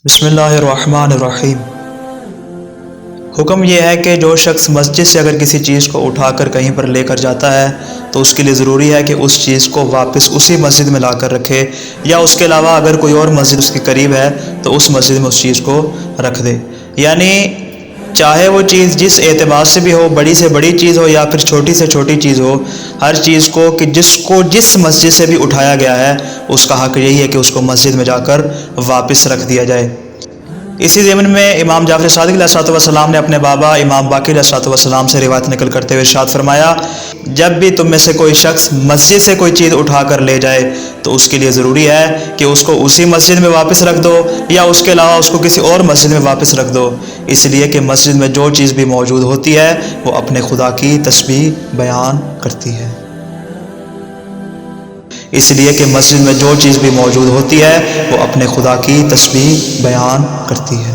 बिस्मिल्लाहिर्रहमानिर्रहीम। हुक्म यह है कि जो शख्स मस्जिद से अगर किसी चीज़ को उठाकर कहीं पर लेकर जाता है तो उसके लिए ज़रूरी है कि उस चीज़ को वापस उसी मस्जिद में लाकर रखे, या उसके अलावा अगर कोई और मस्जिद उसके करीब है तो उस मस्जिद में उस चीज़ को रख दे। यानी चाहे वो चीज़ जिस एतबार से भी हो, बड़ी से बड़ी चीज़ हो या फिर छोटी से छोटी चीज़ हो, हर चीज़ को कि जिसको जिस मस्जिद से भी उठाया गया है उसका हक़ यही है कि उसको मस्जिद में जाकर वापस रख दिया जाए। इसी ज़मन में इमाम जाफ़र सादिक़ अलैहिस्सलाम ने अपने बाबा इमाम बाक़िर अलैहिस्सलाम से रिवायत नकल करते हुए इरशाद फरमाया, जब भी तुम में से कोई शख्स मस्जिद से कोई चीज़ उठा कर ले जाए तो उसके लिए ज़रूरी है कि उसको उसी मस्जिद में वापस रख दो, या उसके अलावा उसको किसी और मस्जिद में वापस रख दो। इसलिए कि मस्जिद में जो चीज़ भी मौजूद होती है वो अपने खुदा की तस्बीह बयान करती है। इसलिए कि मस्जिद में जो चीज़ भी मौजूद होती है वो अपने खुदा की तस्बीह बयान करती है।